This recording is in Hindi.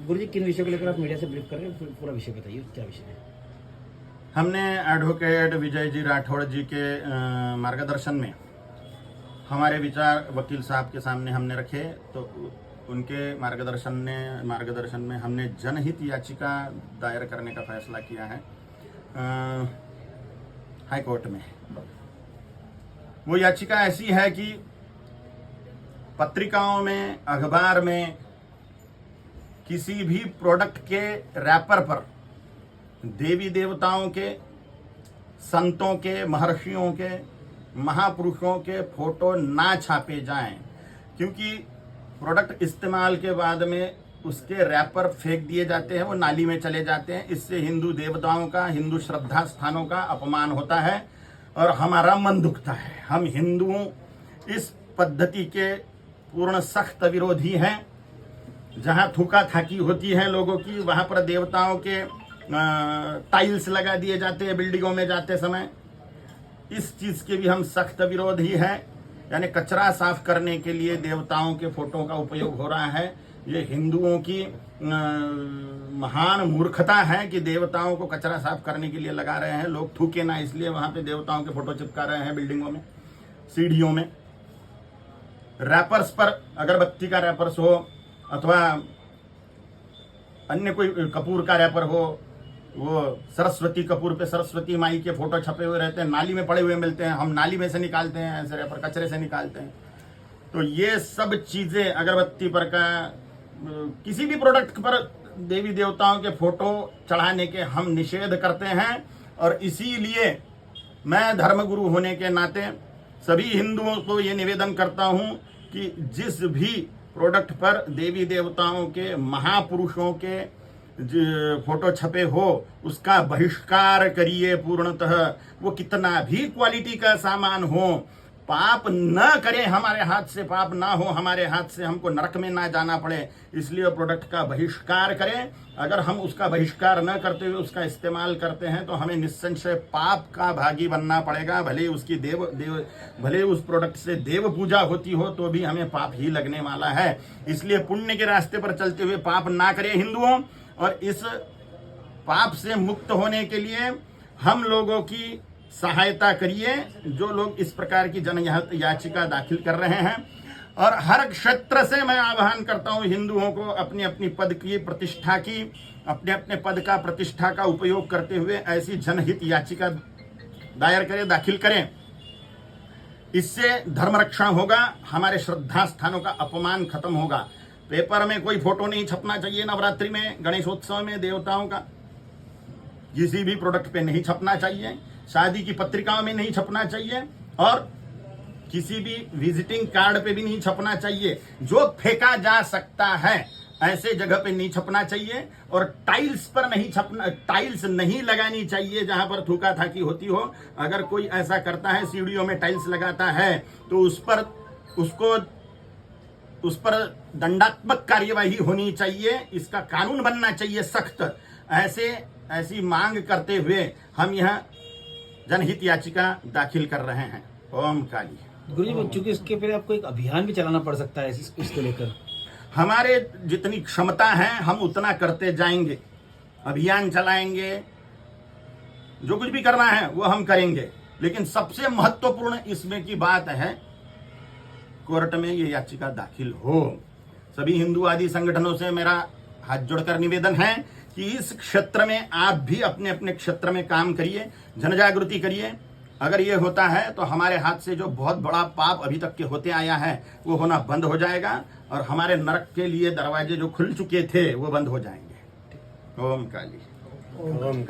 गुरुजी किन विषयों को लेकर आप मीडिया से ब्रीफ कर रहे हैं, पूरा विषय बताइए, क्या विषय है? हमने एडवोकेट विजय जी राठौड़ जी के मार्गदर्शन में हमारे विचार वकील साहब के सामने हमने रखे, तो उनके मार्गदर्शन में हमने जनहित याचिका दायर करने का फैसला किया है हाई कोर्ट में। वो याचिका ऐसी है कि पत्रिकाओं में, अखबार में किसी भी प्रोडक्ट के रैपर पर देवी देवताओं के, संतों के, महर्षियों के, महापुरुषों के फोटो ना छापे जाएं, क्योंकि प्रोडक्ट इस्तेमाल के बाद में उसके रैपर फेंक दिए जाते हैं, वो नाली में चले जाते हैं। इससे हिंदू देवताओं का, हिंदू श्रद्धा स्थानों का अपमान होता है और हमारा मन दुखता है। हम हिंदुओं इस पद्धति के पूर्ण सख्त विरोधी हैं। जहां थूका थाकी होती है लोगों की, वहां पर देवताओं के टाइल्स लगा दिए जाते हैं बिल्डिंगों में जाते समय। इस चीज के भी हम सख्त विरोधी हैं। यानी कचरा साफ करने के लिए देवताओं के फोटो का उपयोग हो रहा है। ये हिंदुओं की महान मूर्खता है कि देवताओं को कचरा साफ करने के लिए लगा रहे हैं। लोग थूके ना इसलिए वहां पे देवताओं के फोटो चिपका रहे हैं बिल्डिंगों में, सीढ़ियों में। रैपर्स पर अगरबत्ती का रैपर्स हो अथवा अन्य कोई कपूर का रैपर हो, वो सरस्वती कपूर पे सरस्वती माई के फोटो छपे हुए रहते हैं, नाली में पड़े हुए मिलते हैं। हम नाली में से निकालते हैं, ऐसे रैपर कचरे से निकालते हैं। तो ये सब चीजें, अगरबत्ती पर का, किसी भी प्रोडक्ट पर देवी देवताओं के फोटो चढ़ाने के हम निषेध करते हैं। और इसीलिए मैं धर्मगुरु होने के नाते सभी हिंदुओं को ये निवेदन करता हूं कि जिस भी प्रोडक्ट पर देवी देवताओं के, महापुरुषों के फोटो छपे हो, उसका बहिष्कार करिए पूर्णतः। वो कितना भी क्वालिटी का सामान हो, पाप न करें, हमारे हाथ से पाप ना हो, हमारे हाथ से हमको नरक में ना जाना पड़े, इसलिए प्रोडक्ट का बहिष्कार करें। अगर हम उसका बहिष्कार न करते हुए उसका इस्तेमाल करते हैं तो हमें निस्संशय पाप का भागी बनना पड़ेगा। भले उसकी भले उस प्रोडक्ट से देव पूजा होती हो तो भी हमें पाप ही लगने वाला है। इसलिए पुण्य के रास्ते पर चलते हुए पाप ना करें हिंदुओं। और इस पाप से मुक्त होने के लिए हम लोगों की सहायता करिए, जो लोग इस प्रकार की जन याचिका दाखिल कर रहे हैं। और हर क्षेत्र से मैं आह्वान करता हूं हिंदुओं को अपनी अपनी पद की प्रतिष्ठा की, अपने अपने पद का प्रतिष्ठा का उपयोग करते हुए ऐसी जनहित याचिका दायर करें, दाखिल करें। इससे धर्म रक्षण होगा, हमारे श्रद्धा स्थानों का अपमान खत्म होगा। पेपर में कोई फोटो नहीं छपना चाहिए नवरात्रि में, गणेशोत्सव में देवताओं का किसी भी प्रोडक्ट पे नहीं छपना चाहिए, शादी की पत्रिकाओं में नहीं छपना चाहिए और किसी भी विजिटिंग कार्ड पे भी नहीं छपना चाहिए। जो फेंका जा सकता है ऐसे जगह पे नहीं छपना चाहिए। और टाइल्स पर नहीं छपना, टाइल्स नहीं लगानी चाहिए जहां पर थूका थाकी होती हो। अगर कोई ऐसा करता है, सीढ़ियों में टाइल्स लगाता है, तो उस पर दंडात्मक कार्यवाही होनी चाहिए। इसका कानून बनना चाहिए सख्त। ऐसी मांग करते हुए हम यह जनहित याचिका दाखिल कर रहे हैं। ओम काली। गुरुजी, चूंकि इसके पहले आपको एक अभियान भी चलाना पड़ सकता है इसको लेकर। हमारे जितनी क्षमता है हम उतना करते जाएंगे, अभियान चलाएंगे, जो कुछ भी करना है वो हम करेंगे। लेकिन सबसे महत्वपूर्ण इसमें की बात है कोर्ट में ये याचिका दाखिल हो। सभी हिंदूवादी संगठनों से मेरा हाथ जोड़कर निवेदन है कि इस क्षेत्र में आप भी अपने अपने क्षेत्र में काम करिए, जनजागृति करिए। अगर ये होता है तो हमारे हाथ से जो बहुत बड़ा पाप अभी तक के होते आया है वो होना बंद हो जाएगा और हमारे नरक के लिए दरवाजे जो खुल चुके थे वो बंद हो जाएंगे। ओम काली। ओम काली।